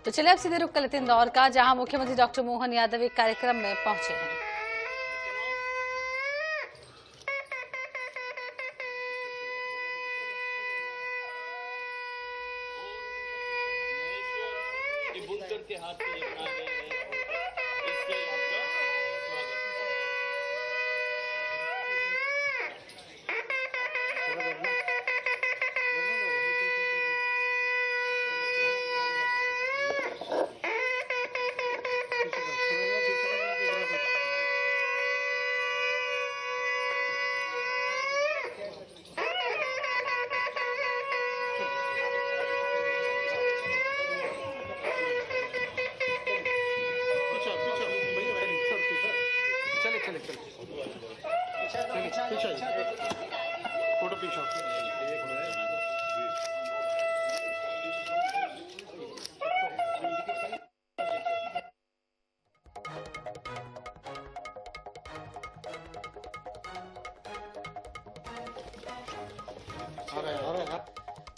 तो चलिए अब सीधे रुक कर लेते हैं इंदौर का, जहां मुख्यमंत्री डॉक्टर मोहन यादव एक कार्यक्रम में पहुंचे हैं। बुनकर के हाथ से ये बनाए गए हैं, इससे आपका स्वागत फोटो पीछा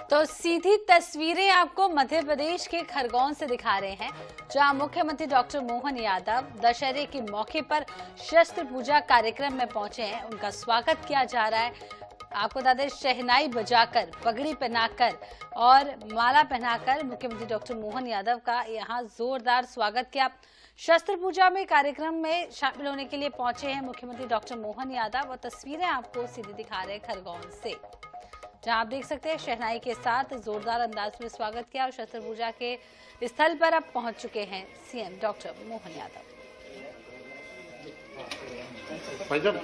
तो सीधी तस्वीरें आपको मध्य प्रदेश के खरगोन से दिखा रहे हैं, जहां मुख्यमंत्री डॉक्टर मोहन यादव दशहरे के मौके पर शस्त्र पूजा कार्यक्रम में पहुंचे हैं। उनका स्वागत किया जा रहा है। आपको बता दें, शहनाई बजाकर, पगड़ी पहनाकर और माला पहनाकर मुख्यमंत्री डॉक्टर मोहन यादव का यहां जोरदार स्वागत किया। शस्त्र पूजा में कार्यक्रम में शामिल होने के लिए पहुंचे हैं मुख्यमंत्री डॉक्टर मोहन यादव, और तस्वीरें आपको सीधी दिखा रहे हैं खरगोन से, जहां आप देख सकते हैं शहनाई के साथ जोरदार अंदाज में स्वागत किया। और शस्त्र पूजा के स्थल पर अब पहुंच चुके हैं सीएम डॉक्टर मोहन यादव। भाई साहब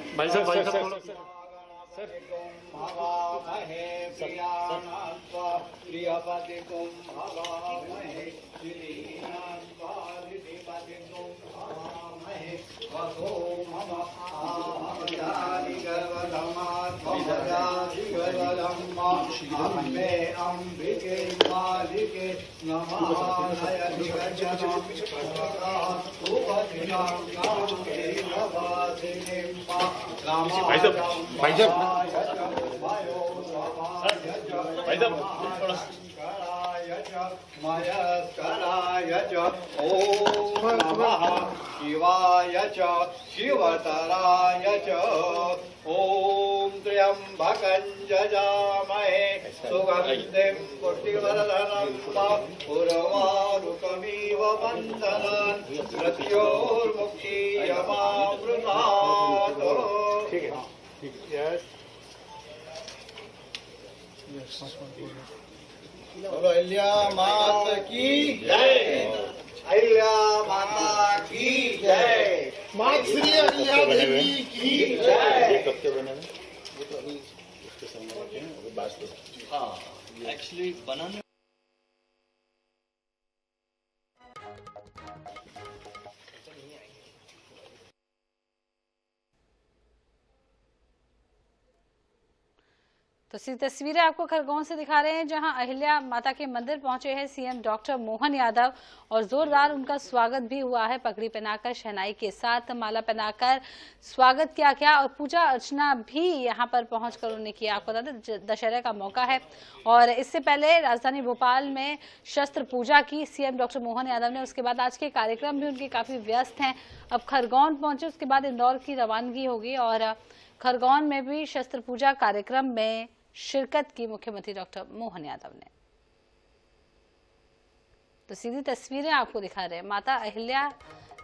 मयस्कराय च ॐ नमः शिवाय च शिवतराय च ॐ त्र्यम्बकं यजामहे सुगन्धिं पुष्टिवर्धनं उर्वारुकमिव बन्धनान् मृत्योर्मुक्षीयमामृतात्। अहिल्या माता की जय, अहिल्या माता की जय, माँ श्री अहिल्या देवी की जय। कब के बने हैं? ये तो अभी उसके समय के हैं, अभी बात तो हाँ एक्चुअली बनाने तो सी तस्वीरें आपको खरगोन से दिखा रहे हैं, जहां अहिल्या माता के मंदिर पहुंचे हैं सीएम डॉक्टर मोहन यादव, और जोरदार उनका स्वागत भी हुआ है। पगड़ी पहनाकर, शहनाई के साथ माला पहनाकर स्वागत किया गया, और पूजा अर्चना भी यहां पर पहुंचकर उन्होंने किया। आपको बता दें, दशहरे का मौका है, और इससे पहले राजधानी भोपाल में शस्त्र पूजा की सीएम डॉक्टर मोहन यादव ने। उसके बाद आज के कार्यक्रम भी उनके काफी व्यस्त हैं। अब खरगोन पहुंचे, उसके बाद इंदौर की रवानगी होगी, और खरगोन में भी शस्त्र पूजा कार्यक्रम में शिरकत की मुख्यमंत्री डॉक्टर मोहन यादव ने। तो सीधी तस्वीरें आपको दिखा रहे हैं, माता अहिल्या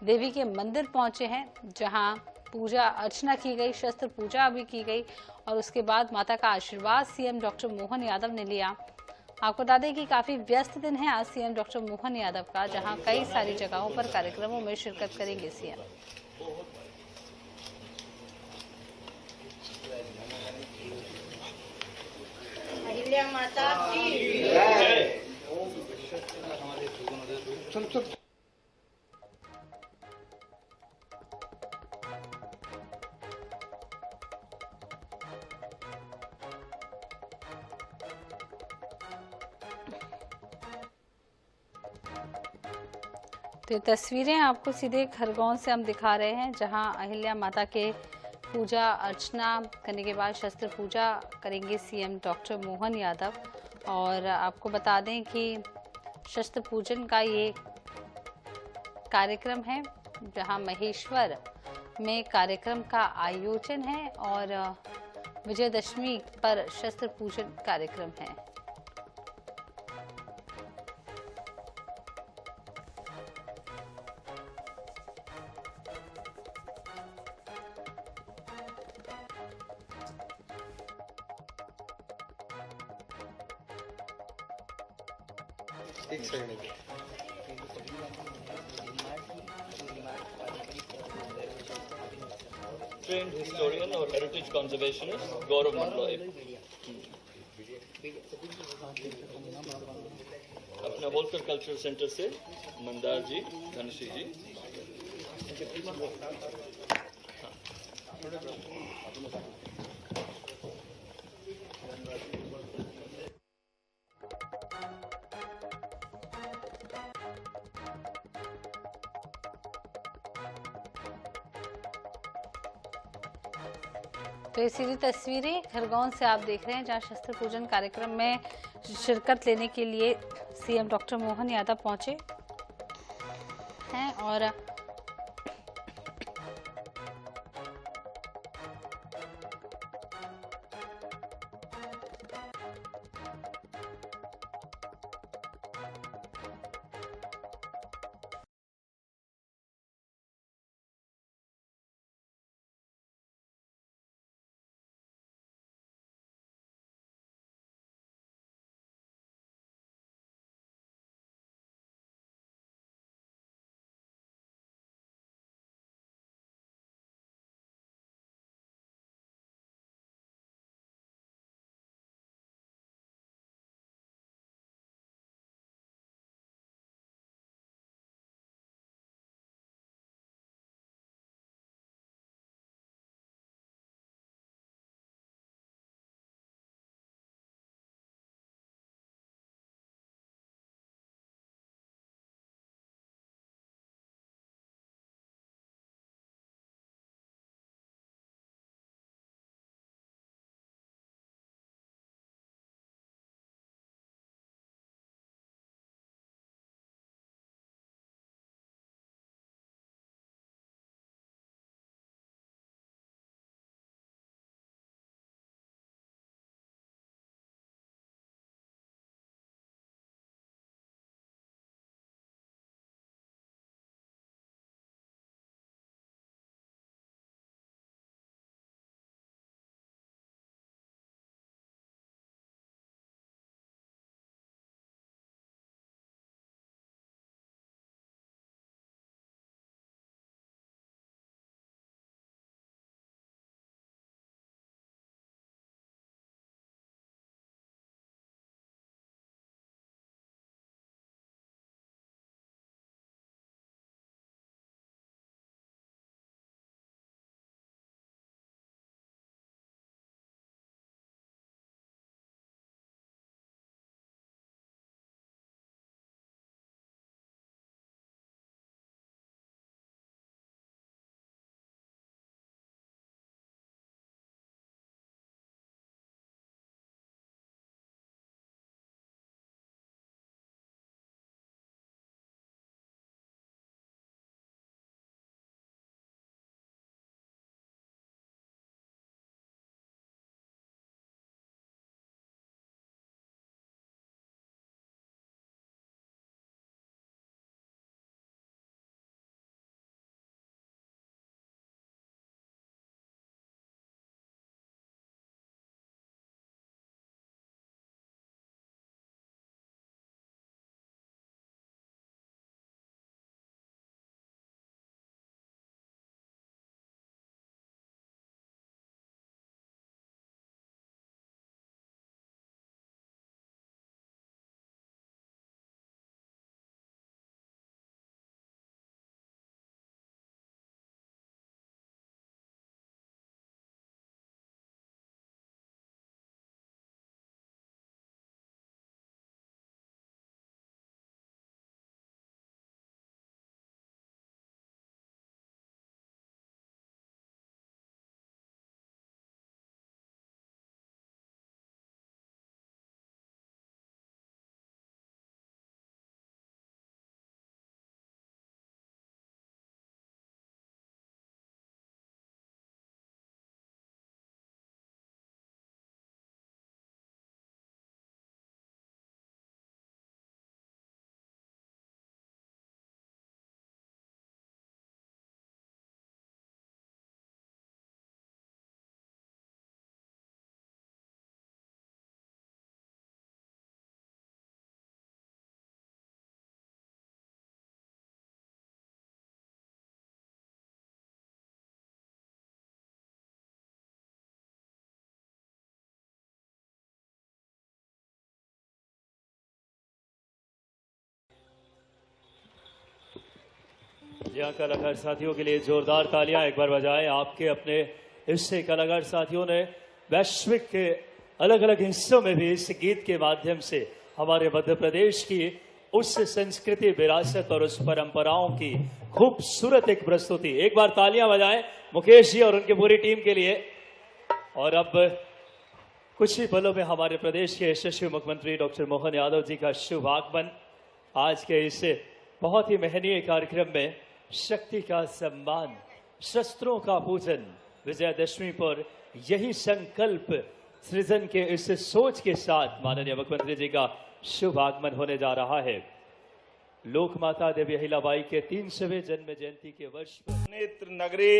देवी के मंदिर पहुंचे हैं, जहां पूजा अर्चना की गई, शस्त्र पूजा भी की गई, और उसके बाद माता का आशीर्वाद सीएम डॉक्टर मोहन यादव ने लिया। आपको बता दें कि काफी व्यस्त दिन है आज सीएम डॉक्टर मोहन यादव का, जहां कई सारी जगहों पर कार्यक्रमों में शिरकत करेंगे सीएम। अहिल्या माता की जय। तो तस्वीरें आपको सीधे खरगोन से हम दिखा रहे हैं, जहां अहिल्या माता के पूजा अर्चना करने के बाद शस्त्र पूजा करेंगे सीएम डॉक्टर मोहन यादव। और आपको बता दें कि शस्त्र पूजन का ये कार्यक्रम है, जहां महेश्वर में कार्यक्रम का आयोजन है और विजयदशमी पर शस्त्र पूजन कार्यक्रम है। एक सेकंड trained historian और heritage conservationist गौरव मंडलोई अपना होलकर कल्चरल सेंटर से मंदार जी, धनश्री जी। तो ये सीधी तस्वीरें खरगोन से आप देख रहे हैं, जहां शस्त्र पूजन कार्यक्रम में शिरकत लेने के लिए सीएम डॉक्टर मोहन यादव पहुंचे हैं और यहाँ कलाकार साथियों के लिए जोरदार तालियां एक बार बजाएं। आपके अपने हिस्से कलाकार साथियों ने वैश्विक के अलग अलग हिस्सों में भी इस गीत के माध्यम से हमारे मध्य प्रदेश की उस संस्कृति, विरासत और उस परंपराओं की खूबसूरत एक प्रस्तुति। एक बार तालियां बजाएं मुकेश जी और उनकी पूरी टीम के लिए। और अब कुछ ही पलों में हमारे प्रदेश के यशस्वी मुख्यमंत्री डॉक्टर मोहन यादव जी का शुभ आगमन। आज के इस बहुत ही महनीय कार्यक्रम में शक्ति का सम्मान, शस्त्रों का पूजन, विजयदशमी पर यही संकल्प सृजन के इस सोच के साथ माननीय मुख्यमंत्री जी का शुभ आगमन होने जा रहा है। लोक माता देवी अहिल्याबाई के 300वें जन्म जयंती के वर्ष पर नेत्र नगरी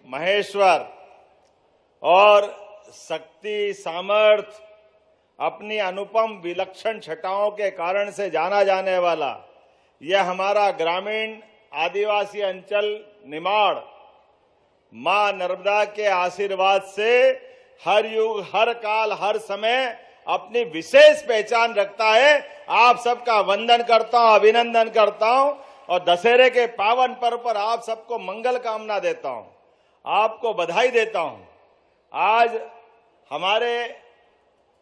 महेश्वर और शक्ति, सामर्थ्य, अपनी अनुपम विलक्षण छटाओं के कारण से जाना जाने वाला यह हमारा ग्रामीण आदिवासी अंचल निमाड़ मां नर्मदा के आशीर्वाद से हर युग, हर काल, हर समय अपनी विशेष पहचान रखता है। आप सबका वंदन करता हूं, अभिनंदन करता हूं और दशहरे के पावन पर्व पर आप सबको मंगल कामना देता हूं, आपको बधाई देता हूं। आज हमारे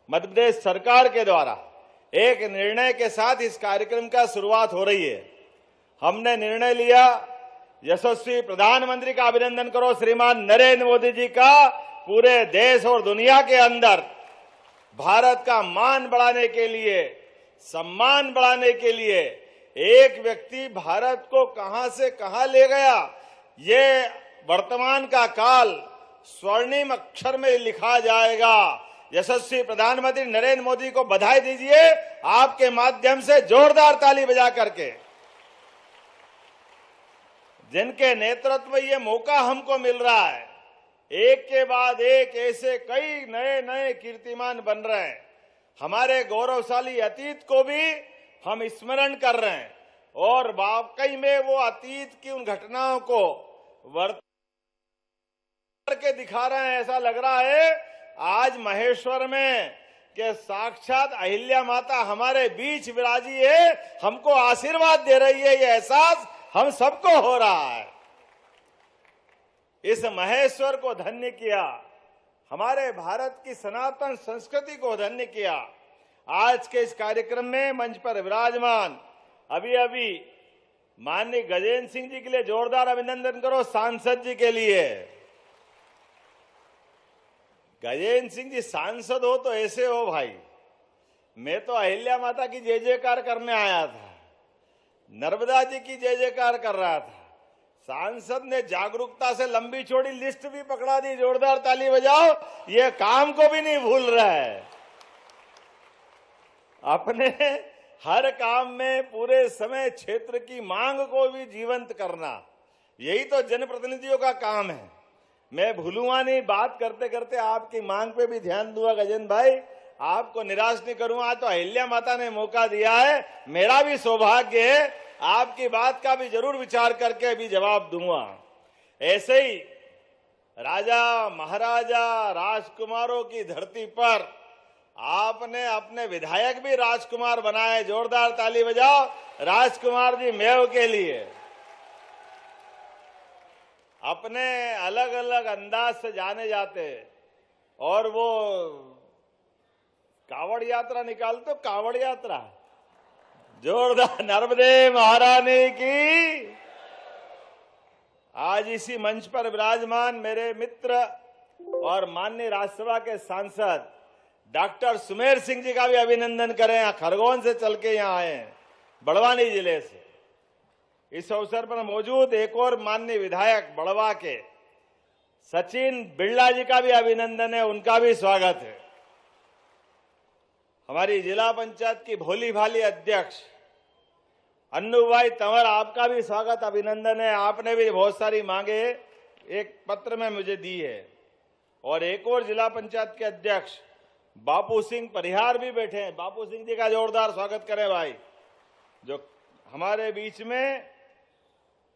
मध्य प्रदेश सरकार के द्वारा एक निर्णय के साथ इस कार्यक्रम का शुरुआत हो रही है। हमने निर्णय लिया, यशस्वी प्रधानमंत्री का अभिनंदन करो श्रीमान नरेंद्र मोदी जी का, पूरे देश और दुनिया के अंदर भारत का मान बढ़ाने के लिए, सम्मान बढ़ाने के लिए एक व्यक्ति भारत को कहां से कहां ले गया, ये वर्तमान का काल स्वर्णिम अक्षर में लिखा जाएगा। यशस्वी प्रधानमंत्री नरेंद्र मोदी को बधाई दीजिए आपके माध्यम से जोरदार ताली बजा करके। जिनके नेतृत्व में ये मौका हमको मिल रहा है, एक के बाद एक ऐसे कई नए नए कीर्तिमान बन रहे हैं। हमारे गौरवशाली अतीत को भी हम स्मरण कर रहे हैं और वाकई में वो अतीत की उन घटनाओं को वर्तमान करके दिखा रहे हैं। ऐसा लग रहा है आज महेश्वर में कि साक्षात अहिल्या माता हमारे बीच विराजी है, हमको आशीर्वाद दे रही है। ये एहसास हम सबको हो रहा है। इस महेश्वर को धन्य किया, हमारे भारत की सनातन संस्कृति को धन्य किया। आज के इस कार्यक्रम में मंच पर विराजमान अभी माननीय गजेंद्र सिंह जी के लिए जोरदार अभिनंदन करो, सांसद जी के लिए। गजेंद्र सिंह जी सांसद हो तो ऐसे हो भाई, मैं तो अहिल्या माता की जय जयकार करने आया था, नर्मदा जी की जय जयकार कर रहा था। सांसद ने जागरूकता से लंबी चौड़ी लिस्ट भी पकड़ा दी, जोरदार ताली बजाओ। ये काम को भी नहीं भूल रहा है, अपने हर काम में पूरे समय क्षेत्र की मांग को भी जीवंत करना, यही तो जनप्रतिनिधियों का काम है। मैं भूलूंगा नहीं, बात करते करते आपकी मांग पे भी ध्यान दूंगा गजेंद्र भाई, आपको निराश नहीं करूंगा। तो अहिल्या माता ने मौका दिया है, मेरा भी सौभाग्य है, आपकी बात का भी जरूर विचार करके भी जवाब दूंगा। ऐसे ही राजा महाराजा राजकुमारों की धरती पर आपने अपने विधायक भी राजकुमार बनाए, जोरदार ताली बजाओ राजकुमार जी मेव के लिए। अपने अलग अलग अंदाज से जाने जाते और वो कावड़ यात्रा निकालते, कावड़ यात्रा जोरदार नर्मदे महारानी की। आज इसी मंच पर विराजमान मेरे मित्र और माननीय राज्यसभा के सांसद डॉक्टर सुमेर सिंह जी का भी अभिनंदन करें। खरगोन से चल के यहाँ आए हैं, बड़वानी जिले से। इस अवसर पर मौजूद एक और माननीय विधायक बड़वा के सचिन बिरला जी का भी अभिनंदन है, उनका भी स्वागत है। हमारी जिला पंचायत की भोली भाली अध्यक्ष अन्नू भाई तंवर, आपका भी स्वागत, अभिनंदन है। आपने भी बहुत सारी मांगे एक पत्र में मुझे दी है। और एक और जिला पंचायत के अध्यक्ष बापू सिंह परिहार भी बैठे हैं, बापू सिंह जी का जोरदार स्वागत करें भाई। जो हमारे बीच में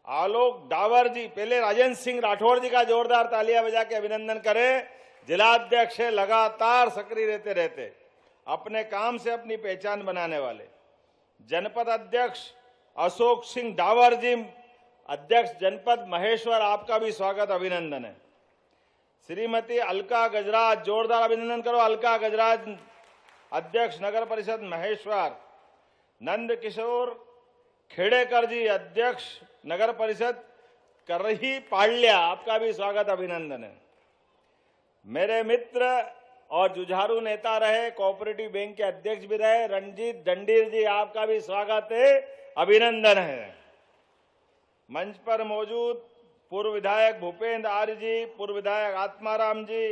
आलोक डावर जी, पहले राजेंद्र सिंह राठौर जी का जोरदार तालियां बजा के अभिनंदन करें। जिला अध्यक्ष है, लगातार सक्रिय रहते अपने काम से अपनी पहचान बनाने वाले। जनपद अध्यक्ष अशोक सिंह डावर जी अध्यक्ष जनपद महेश्वर, आपका भी स्वागत अभिनंदन है। श्रीमती अलका गजराज, जोरदार अभिनंदन करो। अलका गजराज, अध्यक्ष नगर परिषद महेश्वर। नंद किशोर खेड़ेकर जी, अध्यक्ष नगर परिषद करही पाल्या, आपका भी स्वागत अभिनंदन है। मेरे मित्र और जुझारू नेता रहे, कोऑपरेटिव बैंक के अध्यक्ष भी रहे, रणजीत दंडीर जी, आपका भी स्वागत है, अभिनंदन है। मंच पर मौजूद पूर्व विधायक भूपेंद्र आर्य जी, पूर्व विधायक आत्माराम जी,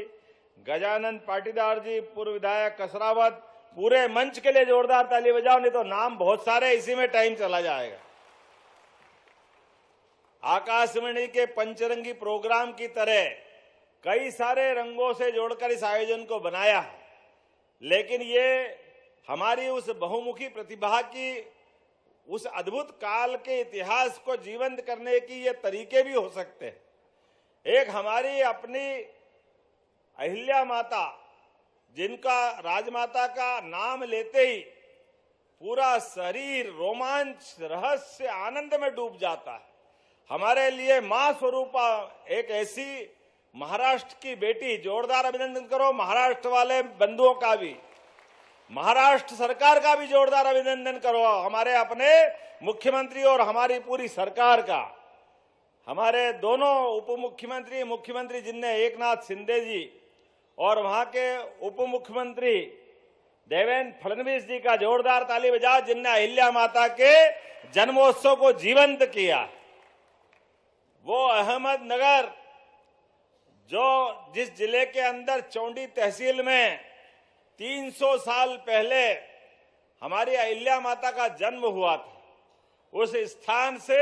गजानंद पाटीदार जी, पूर्व विधायक कसरावत, पूरे मंच के लिए जोरदार ताली बजाओ, नहीं तो नाम बहुत सारे, इसी में टाइम चला जाएगा। आकाशवाणी के पंचरंगी प्रोग्राम की तरह कई सारे रंगों से जोड़कर इस आयोजन को बनाया है, लेकिन ये हमारी उस बहुमुखी प्रतिभा की, उस अद्भुत काल के इतिहास को जीवंत करने की ये तरीके भी हो सकते हैं। एक हमारी अपनी अहिल्या माता, जिनका राजमाता का नाम लेते ही पूरा शरीर रोमांच, रहस्य, आनंद में डूब जाता है। हमारे लिए मां स्वरूपा एक ऐसी महाराष्ट्र की बेटी, जोरदार अभिनंदन करो महाराष्ट्र वाले बंधुओं का भी, महाराष्ट्र सरकार का भी जोरदार अभिनंदन करो, हमारे अपने मुख्यमंत्री और हमारी पूरी सरकार का। हमारे दोनों उप मुख्यमंत्री, मुख्यमंत्री जिनने एकनाथ शिंदे जी और वहां के उप मुख्यमंत्री देवेंद्र फडणवीस जी का जोरदार ताली बजाओ, जिनने अहिल्या माता के जन्मोत्सव को जीवंत किया। वो अहमदनगर, जो जिस जिले के अंदर चौंडी तहसील में 300 साल पहले हमारी अहिल्या माता का जन्म हुआ था, उस स्थान से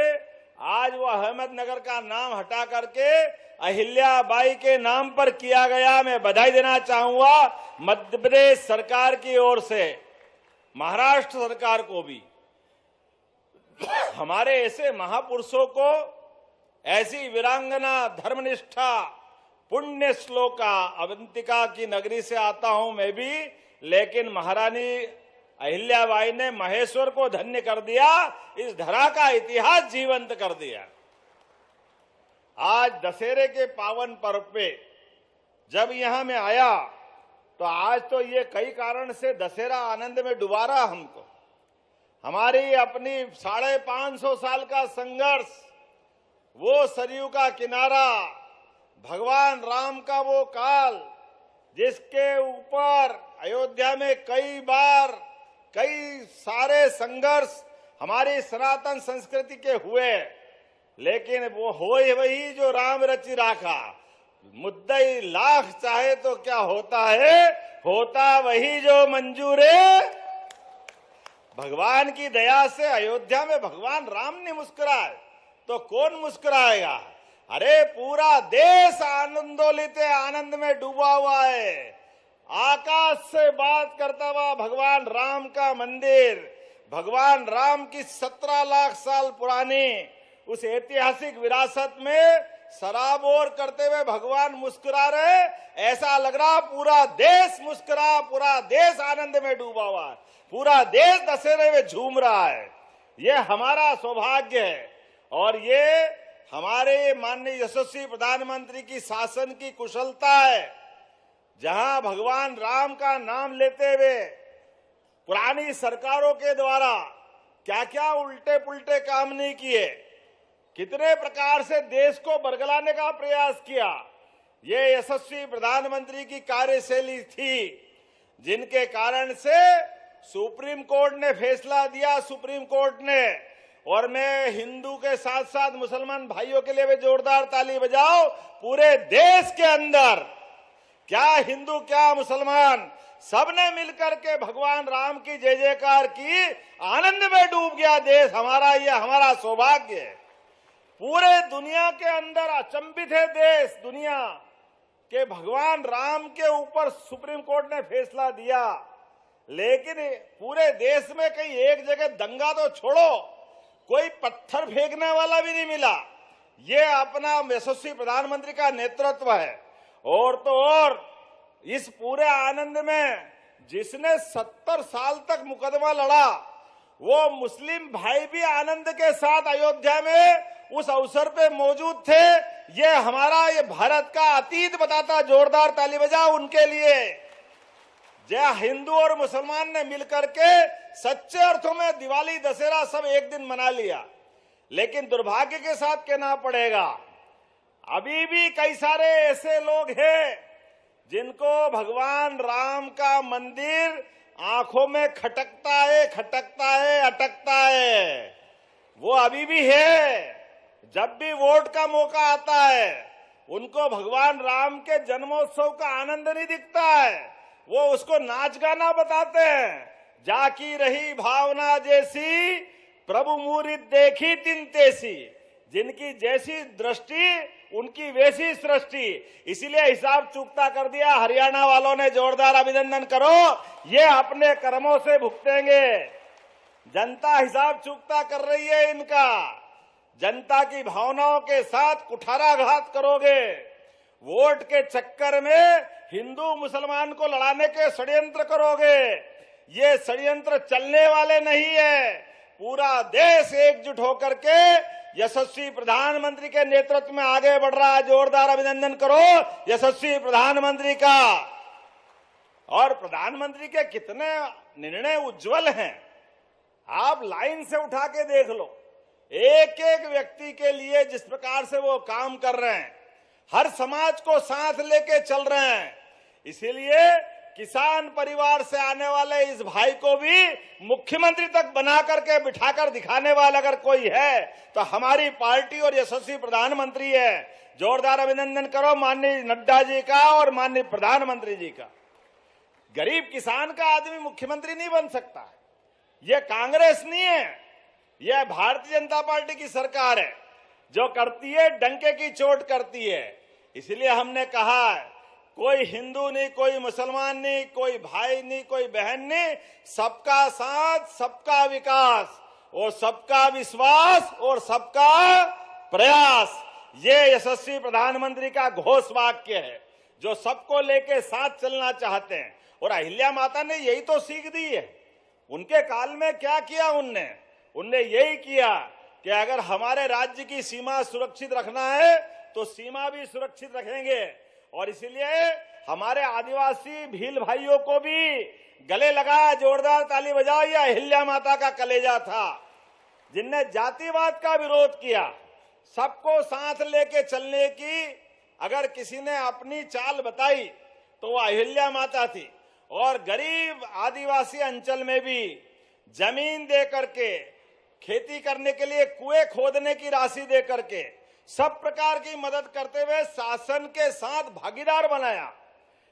आज वो अहमदनगर का नाम हटा करके अहिल्याबाई के नाम पर किया गया। मैं बधाई देना चाहूंगा मध्य प्रदेश सरकार की ओर से, महाराष्ट्र सरकार को भी। हमारे ऐसे महापुरुषों को, ऐसी वीरांगना, धर्मनिष्ठा, पुण्य श्लोका, अवंतिका की नगरी से आता हूं मैं भी, लेकिन महारानी अहिल्याबाई ने महेश्वर को धन्य कर दिया, इस धरा का इतिहास जीवंत कर दिया। आज दशहरे के पावन पर्व पे जब यहां मैं आया, तो आज तो ये कई कारण से दशहरा आनंद में डुबा रहा हमको। हमारी अपनी 550 साल का संघर्ष, वो सरयू का किनारा, भगवान राम का वो काल, जिसके ऊपर अयोध्या में कई बार कई सारे संघर्ष हमारी सनातन संस्कृति के हुए, लेकिन वो होए वही जो राम रचि राखा। मुद्दई लाख चाहे तो क्या होता है, होता वही जो मंजूर है। भगवान की दया से अयोध्या में भगवान राम ने मुस्कुराए तो कौन मुस्कुराएगा। अरे पूरा देश आनंदोलित है, आनंद में डूबा हुआ है। आकाश से बात करता हुआ भगवान राम का मंदिर, भगवान राम की 17 लाख साल पुरानी उस ऐतिहासिक विरासत में सराबोर करते हुए भगवान मुस्कुरा रहे। ऐसा लग रहा पूरा देश मुस्कुरा, पूरा देश आनंद में डूबा हुआ है, पूरा देश दशहरे में झूम रहा है। ये हमारा सौभाग्य है और ये हमारे माननीय यशस्वी प्रधानमंत्री की शासन की कुशलता है। जहां भगवान राम का नाम लेते हुए पुरानी सरकारों के द्वारा क्या क्या उल्टे पुल्टे काम नहीं किए, कितने प्रकार से देश को बरगलाने का प्रयास किया, ये यशस्वी प्रधानमंत्री की कार्यशैली थी, जिनके कारण से सुप्रीम कोर्ट ने फैसला दिया। सुप्रीम कोर्ट ने, और मैं हिंदू के साथ साथ मुसलमान भाइयों के लिए भी जोरदार ताली बजाओ, पूरे देश के अंदर क्या हिंदू क्या मुसलमान सबने मिलकर के भगवान राम की जय जयकार की, आनंद में डूब गया देश हमारा। ये हमारा सौभाग्य है। पूरे दुनिया के अंदर अचंभित है देश, दुनिया के भगवान राम के ऊपर सुप्रीम कोर्ट ने फैसला दिया, लेकिन पूरे देश में कहीं एक जगह दंगा तो छोड़ो, कोई पत्थर फेंकने वाला भी नहीं मिला। ये अपना यशस्वी प्रधानमंत्री का नेतृत्व है। और तो और इस पूरे आनंद में जिसने 70 साल तक मुकदमा लड़ा, वो मुस्लिम भाई भी आनंद के साथ अयोध्या में उस अवसर पे मौजूद थे। ये हमारा ये भारत का अतीत बताता। जोरदार ताली बजाओ उनके लिए। जय हिंदू और मुसलमान ने मिलकर के सच्चे अर्थों में दिवाली दशहरा सब एक दिन मना लिया, लेकिन दुर्भाग्य के साथ कहना पड़ेगा अभी भी कई सारे ऐसे लोग हैं जिनको भगवान राम का मंदिर आंखों में खटकता है, अटकता है। वो अभी भी है। जब भी वोट का मौका आता है उनको भगवान राम के जन्मोत्सव का आनंद नहीं दिखता है। वो उसको नाच गाना बताते हैं। जाकी रही भावना जैसी प्रभु मूरित देखी तिन तेसी। जिनकी जैसी दृष्टि उनकी वैसी सृष्टि। इसीलिए हिसाब चूकता कर दिया। हरियाणा वालों ने जोरदार अभिनंदन करो। ये अपने कर्मों से भुगतेंगे। जनता हिसाब चूकता कर रही है इनका। जनता की भावनाओं के साथ कुठाराघात करोगे। वोट के चक्कर में हिंदू मुसलमान को लड़ाने के षड्यंत्र करोगे। ये षड्यंत्र चलने वाले नहीं है। पूरा देश एकजुट होकर के यशस्वी प्रधानमंत्री के नेतृत्व में आगे बढ़ रहा है। जोरदार अभिनंदन करो यशस्वी प्रधानमंत्री का। और प्रधानमंत्री के कितने निर्णय उज्जवल हैं, आप लाइन से उठा के देख लो। एक एक व्यक्ति के लिए जिस प्रकार से वो काम कर रहे हैं, हर समाज को साथ लेके चल रहे हैं। इसीलिए किसान परिवार से आने वाले इस भाई को भी मुख्यमंत्री तक बना करके बिठाकर दिखाने वाला अगर कोई है तो हमारी पार्टी और यशस्वी प्रधानमंत्री है। जोरदार अभिनंदन करो माननीय नड्डा जी का और माननीय प्रधानमंत्री जी का। गरीब किसान का आदमी मुख्यमंत्री नहीं बन सकता है। यह कांग्रेस नहीं है, यह भारतीय जनता पार्टी की सरकार है। जो करती है डंके की चोट करती है। इसलिए हमने कहा कोई हिंदू नहीं, कोई मुसलमान नहीं, कोई भाई नहीं, कोई बहन नहीं, सबका साथ, सबका विकास और सबका विश्वास और सबका प्रयास। ये यशस्वी प्रधानमंत्री का घोष वाक्य है जो सबको लेके साथ चलना चाहते हैं। और अहिल्या माता ने यही तो सीख दी है। उनके काल में क्या किया उनने यही किया कि अगर हमारे राज्य की सीमा सुरक्षित रखना है तो सीमा भी सुरक्षित रखेंगे। और इसलिए हमारे आदिवासी भील भाइयों को भी गले लगा। जोरदार ताली बजाओ। यह अहिल्या माता का कलेजा था जिनने जातिवाद का विरोध किया। सबको साथ लेके चलने की अगर किसी ने अपनी चाल बताई तो वो अहिल्या माता थी। और गरीब आदिवासी अंचल में भी जमीन दे करके, खेती करने के लिए कुएं खोदने की राशि दे करके, सब प्रकार की मदद करते हुए शासन के साथ भागीदार बनाया।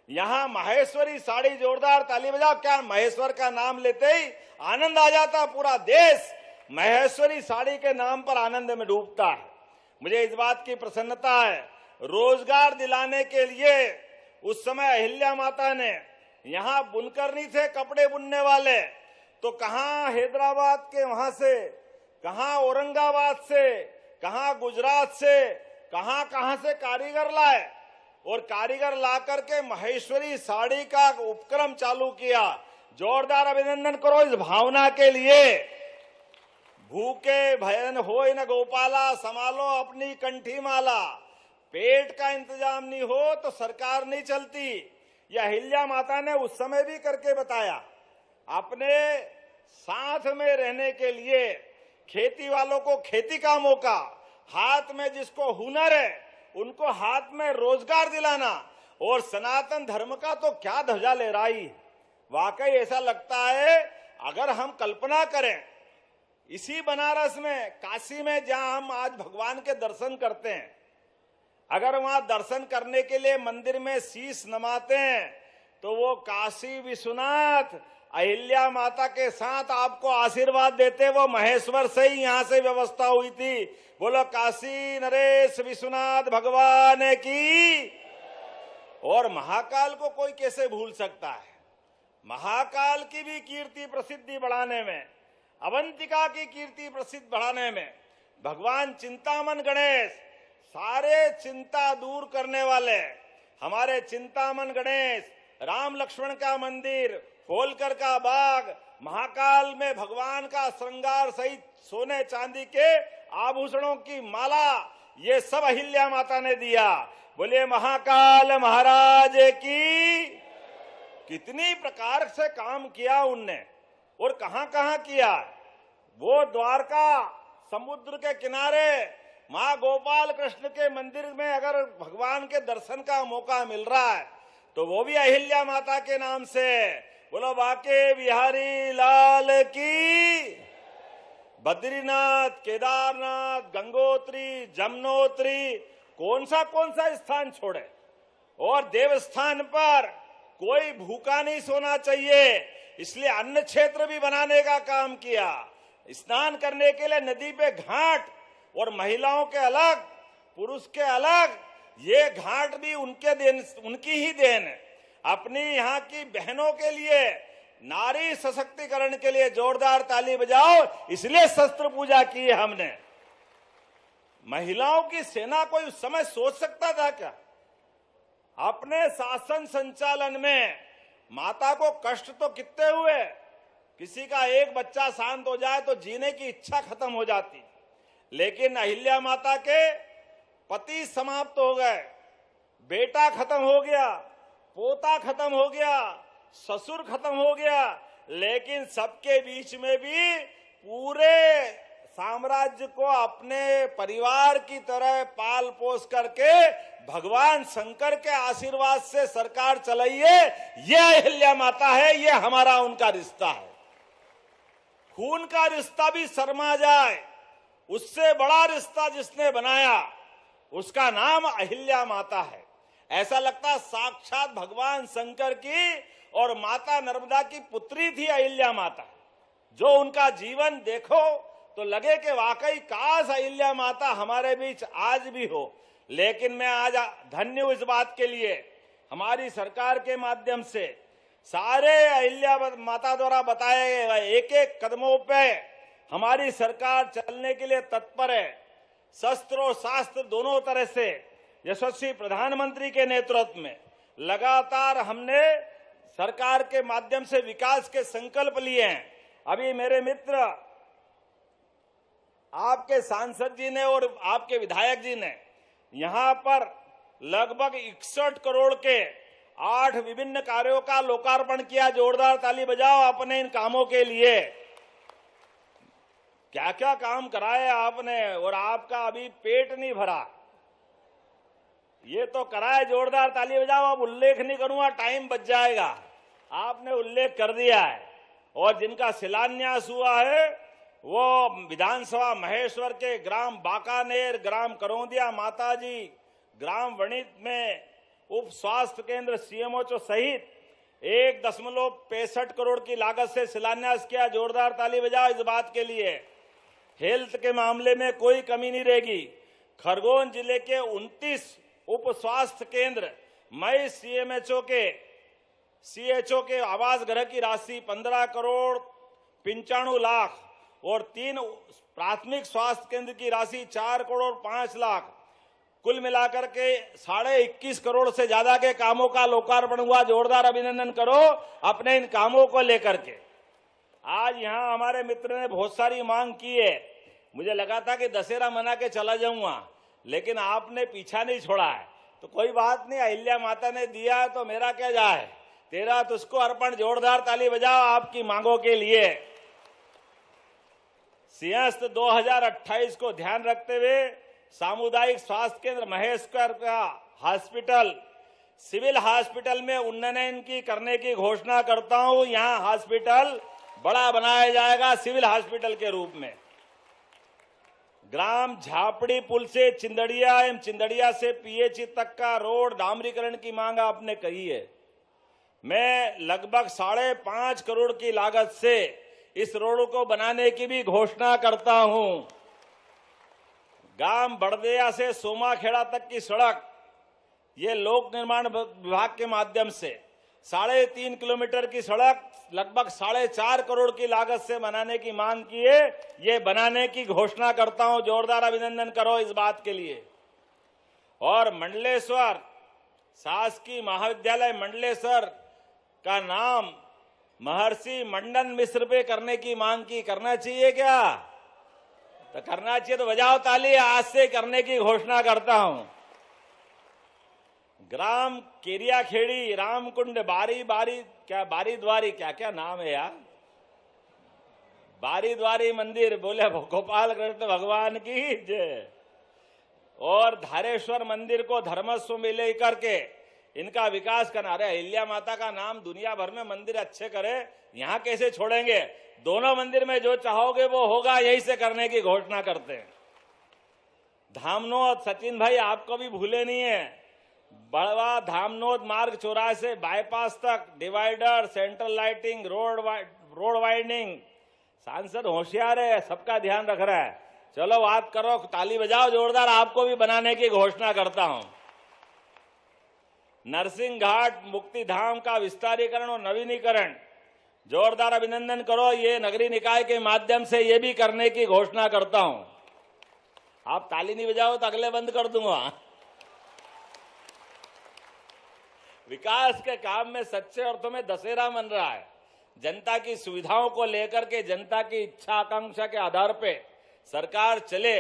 यहां माहेश्वरी साड़ी, जोरदार ताली बजाओ। क्या महेश्वर का नाम लेते ही आनंद आ जाता। पूरा देश माहेश्वरी साड़ी के नाम पर आनंद में डूबता है। मुझे इस बात की प्रसन्नता है। रोजगार दिलाने के लिए उस समय अहिल्या माता ने, यहां बुनकर नहीं थे कपड़े बुनने वाले, तो कहां हैदराबाद के वहां से, कहां औरंगाबाद से, कहां गुजरात से, कहां से कारीगर लाए। और कारीगर ला करके महेश्वरी साड़ी का उपक्रम चालू किया। जोरदार अभिनंदन करो इस भावना के लिए। भूखे भयन होय न गोपाला, संभालो अपनी कंठी माला। पेट का इंतजाम नहीं हो तो सरकार नहीं चलती। यह अहिल्या माता ने उस समय भी करके बताया। अपने साथ में रहने के लिए खेती वालों को खेती का मौका, हाथ में जिसको हुनर है उनको हाथ में रोजगार दिलाना। और सनातन धर्म का तो क्या ध्वजा लहराई। वाकई ऐसा लगता है अगर हम कल्पना करें इसी बनारस में, काशी में, जहां हम आज भगवान के दर्शन करते हैं, अगर वहां दर्शन करने के लिए मंदिर में शीश नमाते हैं तो वो काशी विश्वनाथ अहिल्या माता के साथ आपको आशीर्वाद देते। वो महेश्वर से ही यहां से व्यवस्था हुई थी। बोलो काशी नरेश विश्वनाथ भगवान की। और महाकाल को कोई कैसे भूल सकता है। महाकाल की भी कीर्ति प्रसिद्धि बढ़ाने में, अवंतिका की कीर्ति प्रसिद्ध बढ़ाने में भगवान चिंतामन गणेश, सारे चिंता दूर करने वाले हमारे चिंतामन गणेश, राम लक्ष्मण का मंदिर, होलकर का बाग, महाकाल में भगवान का श्रृंगार सहित सोने चांदी के आभूषणों की माला, ये सब अहिल्या माता ने दिया। बोले महाकाल महाराज की। कितनी प्रकार से काम किया उनने और कहां कहां किया। वो द्वारका समुद्र के किनारे मां गोपाल कृष्ण के मंदिर में अगर भगवान के दर्शन का मौका मिल रहा है तो वो भी अहिल्या माता के नाम से। बोलो बाके बिहारी लाल की। बद्रीनाथ, केदारनाथ, गंगोत्री, जमुनोत्री, कौन सा स्थान छोड़े। और देवस्थान पर कोई भूखा नहीं सोना चाहिए, इसलिए अन्न क्षेत्र भी बनाने का काम किया। स्नान करने के लिए नदी पे घाट, और महिलाओं के अलग पुरुष के अलग, ये घाट भी उनकी ही देन है। अपनी यहाँ की बहनों के लिए, नारी सशक्तिकरण के लिए जोरदार ताली बजाओ। इसलिए शस्त्र पूजा की है हमने। महिलाओं की सेना कोई उस समय सोच सकता था क्या? अपने शासन संचालन में माता को कष्ट तो कितने हुए। किसी का एक बच्चा शांत हो जाए तो जीने की इच्छा खत्म हो जाती, लेकिन अहिल्या माता के पति समाप्त हो गए, बेटा खत्म हो गया, पोता खत्म हो गया, ससुर खत्म हो गया, लेकिन सबके बीच में भी पूरे साम्राज्य को अपने परिवार की तरह पाल पोस करके भगवान शंकर के आशीर्वाद से सरकार चलाई है। यह अहिल्या माता है, यह हमारा उनका रिश्ता है। खून का रिश्ता भी शर्मा जाए, उससे बड़ा रिश्ता जिसने बनाया उसका नाम अहिल्या माता है। ऐसा लगता साक्षात भगवान शंकर की और माता नर्मदा की पुत्री थी अहिल्या माता। जो उनका जीवन देखो तो लगे कि वाकई काश अहिल्या माता हमारे बीच आज भी हो। लेकिन मैं आज धन्य हूं इस बात के लिए, हमारी सरकार के माध्यम से सारे अहिल्या माता द्वारा बताए गए एक एक कदमों पे हमारी सरकार चलने के लिए तत्पर है। शस्त्र और शास्त्र दोनों तरह से यशस्वी प्रधानमंत्री के नेतृत्व में लगातार हमने सरकार के माध्यम से विकास के संकल्प लिए हैं। अभी मेरे मित्र आपके सांसद जी ने और आपके विधायक जी ने यहां पर लगभग 61 करोड़ के 8 विभिन्न कार्यों का लोकार्पण किया। जोरदार ताली बजाओ अपने इन कामों के लिए। क्या क्या काम कराए आपने, और आपका अभी पेट नहीं भरा, ये तो कराए। जोरदार ताली बजाओ। अब उल्लेख नहीं करूंगा, टाइम बच जाएगा। आपने उल्लेख कर दिया है। और जिनका शिलान्यास हुआ है वो विधानसभा महेश्वर के ग्राम बाकानेर, ग्राम करौंदिया माताजी, ग्राम वणित में उप स्वास्थ्य केंद्र सीएमओ सहित 1.65 करोड़ की लागत से शिलान्यास किया। जोरदार ताली बजाओ इस बात के लिए। हेल्थ के मामले में कोई कमी नहीं रहेगी। खरगोन जिले के 29 उप स्वास्थ्य केंद्र, मई सीएचओ के आवास गृह की राशि 15 करोड़ 95 लाख और 3 प्राथमिक स्वास्थ्य केंद्र की राशि 4 करोड़ 5 लाख, कुल मिलाकर के 21.5 करोड़ से ज्यादा के कामों का लोकार्पण हुआ। जोरदार अभिनंदन करो अपने इन कामों को लेकर के। आज यहां हमारे मित्र ने बहुत सारी मांग की है। मुझे लगा था कि दशहरा मना के चला जाऊंगा, लेकिन आपने पीछा नहीं छोड़ा है। तो कोई बात नहीं, अहिल्या माता ने दिया है तो मेरा क्या जाए, तेरा तुझको अर्पण। जोरदार ताली बजाओ आपकी मांगों के लिए। सिंहस्थ 2028 को ध्यान रखते हुए सामुदायिक स्वास्थ्य केंद्र महेश्वर का हॉस्पिटल, सिविल हॉस्पिटल में उन्नयन की करने की घोषणा करता हूं। यहां हॉस्पिटल बड़ा बनाया जाएगा सिविल हॉस्पिटल के रूप में। ग्राम झापड़ी पुल से चिंदड़िया एवं चिंदड़िया से पीएचई तक का रोड डामरीकरण की मांग आपने कही है। मैं लगभग 5.5 करोड़ की लागत से इस रोड को बनाने की भी घोषणा करता हूं। गांव बड़देया से सोमाखेड़ा तक की सड़क, ये लोक निर्माण विभाग के माध्यम से 3.5 किलोमीटर की सड़क लगभग 4.5 करोड़ की लागत से बनाने की मांग की है। ये बनाने की घोषणा करता हूं। जोरदार अभिनंदन करो इस बात के लिए। और मंडलेश्वर शासकीय महाविद्यालय मंडलेश्वर का नाम महर्षि मंडन मिश्र पे करने की मांग की। करना चाहिए क्या? तो करना चाहिए तो बजाओ ताली। आज से करने की घोषणा करता हूं। ग्राम केरिया खेड़ी रामकुंड बारी द्वारी क्या क्या नाम है यार, बारी द्वारी मंदिर, बोले गोपाल कृष्ण भगवान की जय। और धारेश्वर मंदिर को धर्मस्व में लेकर के इनका विकास करना। अरे अहिल्या माता का नाम दुनिया भर में मंदिर अच्छे करे, यहां कैसे छोड़ेंगे? दोनों मंदिर में जो चाहोगे वो होगा, यही से करने की घोषणा करते हैं। धामनोद, सचिन भाई आपको भी भूले नहीं है, बड़वा धामनोद मार्ग 84 से बाईपास तक divider, central lighting, road widening. सांसद होशियार है, सबका ध्यान रख रहा है। चलो बात करो, ताली बजाओ जोरदार। आपको भी बनाने की घोषणा करता हूं। नरसिंह घाट मुक्ति धाम का विस्तारीकरण और नवीनीकरण, जोरदार अभिनंदन करो। ये नगरीय निकाय के माध्यम से ये भी करने की घोषणा करता हूं। आप ताली नहीं बजाओ तो अगले बंद कर दूंगा। विकास के काम में सच्चे अर्थों में दशहरा मन रहा है। जनता की सुविधाओं को लेकर के, जनता की इच्छा आकांक्षा के आधार पे सरकार चले,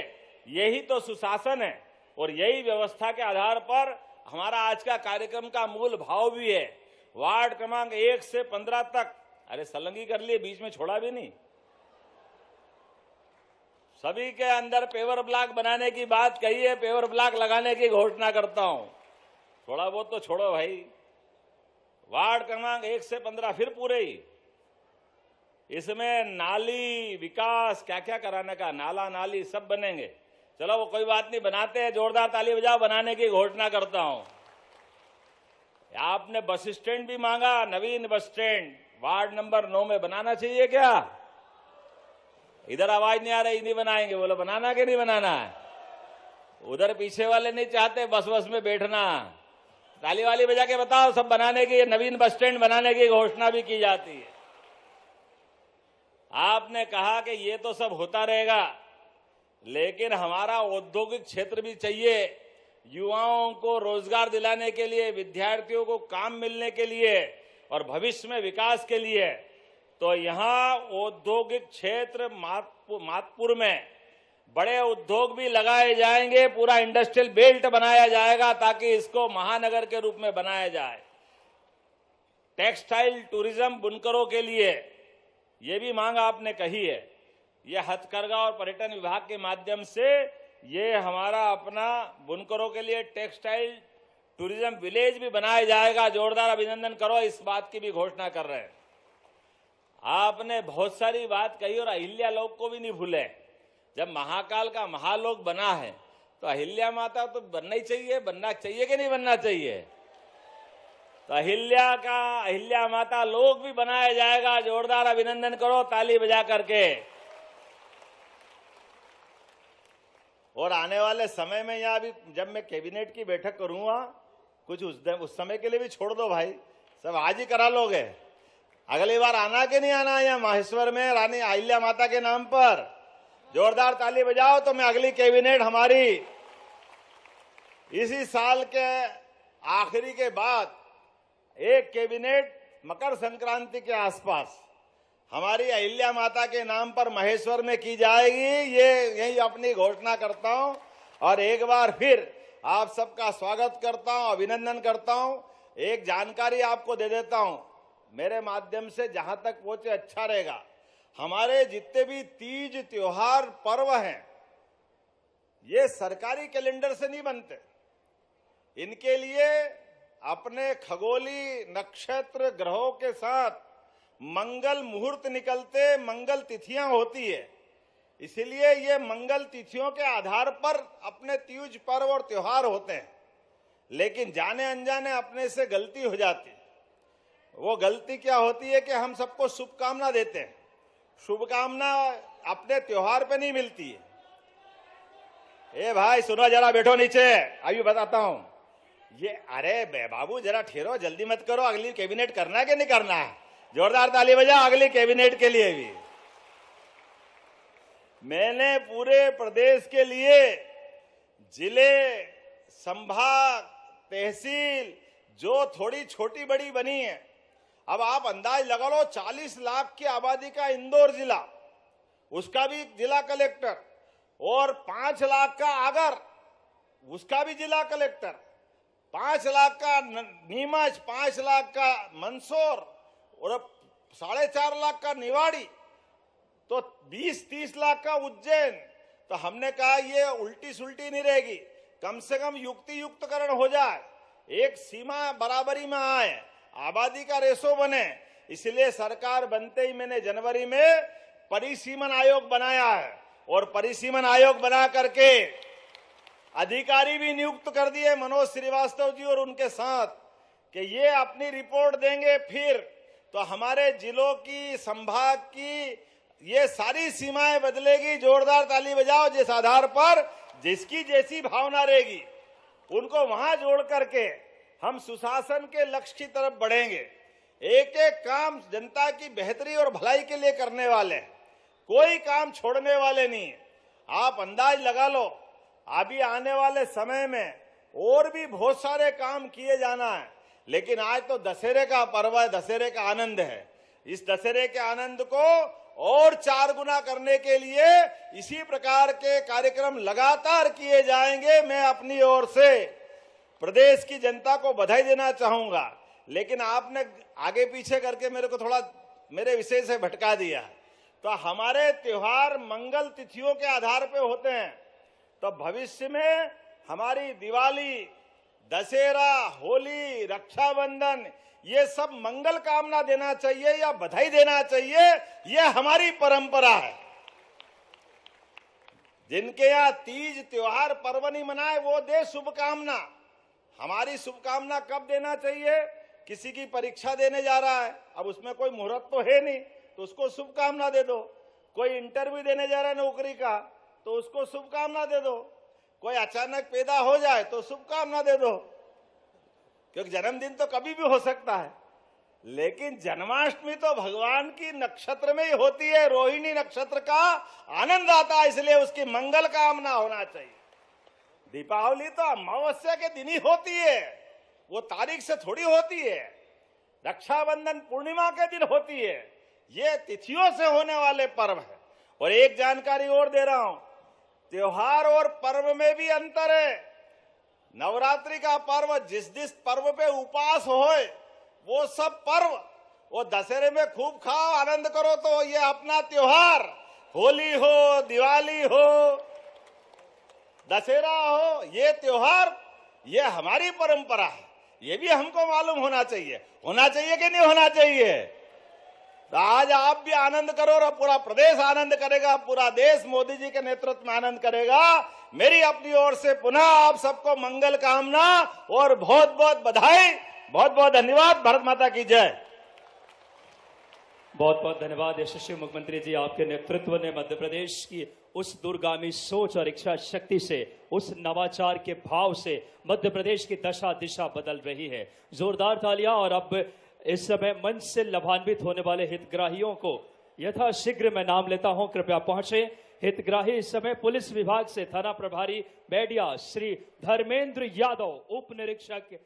यही तो सुशासन है। और यही व्यवस्था के आधार पर हमारा आज का कार्यक्रम का मूल भाव भी है। वार्ड क्रमांक 1 से 15 तक, अरे सलंगी कर लिए, बीच में छोड़ा भी नहीं। सभी के अंदर पेवर ब्लॉक बनाने की बात कही है, पेवर ब्लॉक लगाने की घोषणा करता हूं। थोड़ा बहुत तो छोड़ो भाई। वार्ड क्रमांक 1 से 15 फिर पूरे ही। इसमें नाली विकास क्या क्या कराने का, नाला नाली सब बनेंगे। चलो वो कोई बात नहीं, बनाते हैं। जोरदार ताली बजाओ, बनाने की घोषणा करता हूं। आपने बस स्टैंड भी मांगा, नवीन बस स्टैंड वार्ड नंबर 9 में बनाना चाहिए क्या? इधर आवाज नहीं आ रही, नहीं बनाएंगे। बोलो बनाना कि नहीं बनाना? उधर पीछे वाले नहीं चाहते बस में बैठना। ताली वाली बजा के बताओ, सब बनाने की, नवीन बस स्टैंड बनाने की घोषणा भी की जाती है। आपने कहा कि ये तो सब होता रहेगा, लेकिन हमारा औद्योगिक क्षेत्र भी चाहिए। युवाओं को रोजगार दिलाने के लिए, विद्यार्थियों को काम मिलने के लिए और भविष्य में विकास के लिए। तो यहां औद्योगिक क्षेत्र मातपुर में बड़े उद्योग भी लगाए जाएंगे। पूरा इंडस्ट्रियल बेल्ट बनाया जाएगा ताकि इसको महानगर के रूप में बनाया जाए। टेक्सटाइल टूरिज्म बुनकरों के लिए ये भी मांग आपने कही है। ये हथकरघा और पर्यटन विभाग के माध्यम से ये हमारा अपना बुनकरों के लिए टेक्सटाइल टूरिज्म विलेज भी बनाया जाएगा। जोरदार अभिनंदन करो, इस बात की भी घोषणा कर रहे हैं। आपने बहुत सारी बात कही और अहिल्या लोक को भी नहीं भूले। जब महाकाल का महालोक बना है तो अहिल्या माता तो बनना ही चाहिए। बनना चाहिए कि नहीं बनना चाहिए? तो अहिल्या माता लोक भी बनाया जाएगा। जोरदार अभिनंदन करो ताली बजा करके। और आने वाले समय में यहाँ अभी जब मैं कैबिनेट की बैठक करूंगा, कुछ उस समय के लिए भी छोड़ दो भाई, सब आज ही करा लोगे। अगली बार आना कि नहीं आना यहाँ माहेश्वर में रानी अहिल्या माता के नाम पर? जोरदार ताली बजाओ तो मैं अगली कैबिनेट हमारी इसी साल के आखिरी के बाद एक कैबिनेट मकर संक्रांति के आसपास हमारी अहिल्या माता के नाम पर महेश्वर में की जाएगी। ये यही अपनी घोषणा करता हूं और एक बार फिर आप सबका स्वागत करता हूं, अभिनंदन करता हूं। एक जानकारी आपको दे देता हूं, मेरे माध्यम से जहां तक पहुंचे अच्छा रहेगा। हमारे जितने भी तीज त्योहार पर्व हैं, ये सरकारी कैलेंडर से नहीं बनते। इनके लिए अपने खगोली नक्षत्र ग्रहों के साथ मंगल मुहूर्त निकलते, मंगल तिथियां होती है। इसलिए ये मंगल तिथियों के आधार पर अपने तीज पर्व और त्योहार होते हैं। लेकिन जाने अनजाने अपने से गलती हो जाती है। वो गलती क्या होती है कि हम सबको शुभकामना देते हैं। शुभकामना अपने त्योहार पे नहीं मिलती है। ए भाई सुनो, जरा बैठो नीचे, अभी बताता हूं। ये अरे बाबू जरा ठहरो, जल्दी मत करो। अगली कैबिनेट करना है कि नहीं करना है? जोरदार ताली बजाओ अगली कैबिनेट के लिए भी। मैंने पूरे प्रदेश के लिए जिले, संभाग, तहसील जो थोड़ी छोटी बड़ी बनी है, अब आप अंदाज लगा लो 40 लाख की आबादी का इंदौर जिला, उसका भी जिला कलेक्टर, और 5 लाख का आगर, उसका भी जिला कलेक्टर, 5 लाख का नीमच, 5 लाख का मंदसौर और 4.5 लाख का निवाड़ी, तो 20-30 लाख का उज्जैन। तो हमने कहा ये उल्टी सुल्टी नहीं रहेगी, कम से कम युक्ति युक्तकरण हो जाए, एक सीमा बराबरी में आए, आबादी का रेशो बने। इसलिए सरकार बनते ही मैंने जनवरी में परिसीमन आयोग बनाया है और परिसीमन आयोग बना करके अधिकारी भी नियुक्त कर दिए मनोज श्रीवास्तव जी और उनके साथ, कि ये अपनी रिपोर्ट देंगे। फिर तो हमारे जिलों की, संभाग की ये सारी सीमाएं बदलेगी। जोरदार ताली बजाओ। जिस आधार पर जिसकी जैसी भावना रहेगी उनको वहां जोड़ करके हम सुशासन के लक्ष्य की तरफ बढ़ेंगे। एक एक काम जनता की बेहतरी और भलाई के लिए करने वाले, कोई काम छोड़ने वाले नहीं। आप अंदाज लगा लो, अभी आने वाले समय में और भी बहुत सारे काम किए जाना है। लेकिन आज तो दशहरे का पर्व है, दशहरे का आनंद है। इस दशहरे के आनंद को और 4 गुना करने के लिए इसी प्रकार के कार्यक्रम लगातार किए जाएंगे। मैं अपनी ओर से प्रदेश की जनता को बधाई देना चाहूंगा। लेकिन आपने आगे पीछे करके मेरे को थोड़ा मेरे विषय से भटका दिया। तो हमारे त्योहार मंगल तिथियों के आधार पे होते हैं। तो भविष्य में हमारी दिवाली, दशहरा, होली, रक्षाबंधन, ये सब मंगल कामना देना चाहिए या बधाई देना चाहिए, ये हमारी परंपरा है। जिनके यहाँ तीज त्योहार पर्व नहीं मनाए वो दे शुभकामना। हमारी शुभकामना कब देना चाहिए? किसी की परीक्षा देने जा रहा है, अब उसमें कोई मुहूर्त तो है नहीं, तो उसको शुभकामना दे दो। कोई इंटरव्यू देने जा रहा है नौकरी का, तो उसको शुभकामना दे दो। कोई अचानक पैदा हो जाए तो शुभकामना दे दो, क्योंकि जन्मदिन तो कभी भी हो सकता है। लेकिन जन्माष्टमी तो भगवान की नक्षत्र में ही होती है, रोहिणी नक्षत्र का आनंद आता है, इसलिए उसकी मंगल कामना होना चाहिए। दीपावली तो अमावस्या के दिन ही होती है, वो तारीख से थोड़ी होती है। रक्षाबंधन पूर्णिमा के दिन होती है। ये तिथियों से होने वाले पर्व है। और एक जानकारी और दे रहा हूं, त्योहार और पर्व में भी अंतर है। नवरात्रि का पर्व जिस पर्व पे उपवास होए वो सब पर्व, वो दशहरे में खूब खाओ आनंद करो, तो ये अपना त्योहार, होली हो, दिवाली हो, दशहरा हो, ये त्योहार, ये हमारी परंपरा है। ये भी हमको मालूम होना चाहिए कि नहीं होना चाहिए। तो आज आप भी आनंद करो और पूरा प्रदेश आनंद करेगा, पूरा देश मोदी जी के नेतृत्व में आनंद करेगा। मेरी अपनी ओर से पुनः आप सबको मंगल कामना और बहुत बहुत बधाई, बहुत बहुत धन्यवाद। भारत माता की जय। बहुत बहुत धन्यवाद यशस्वी मुख्यमंत्री जी। आपके नेतृत्व ने मध्य प्रदेश की उस दूरगामी सोच और इच्छा शक्ति से, उस नवाचार के भाव से मध्य प्रदेश की दशा दिशा बदल रही है। जोरदार तालियां। और अब इस समय मंच से लाभान्वित होने वाले हितग्राहियों को यथाशीघ्र मैं नाम लेता हूं, कृपया पहुंचे। हितग्राही इस समय पुलिस विभाग से थाना प्रभारी बेडिया श्री धर्मेंद्र यादव, उप निरीक्षक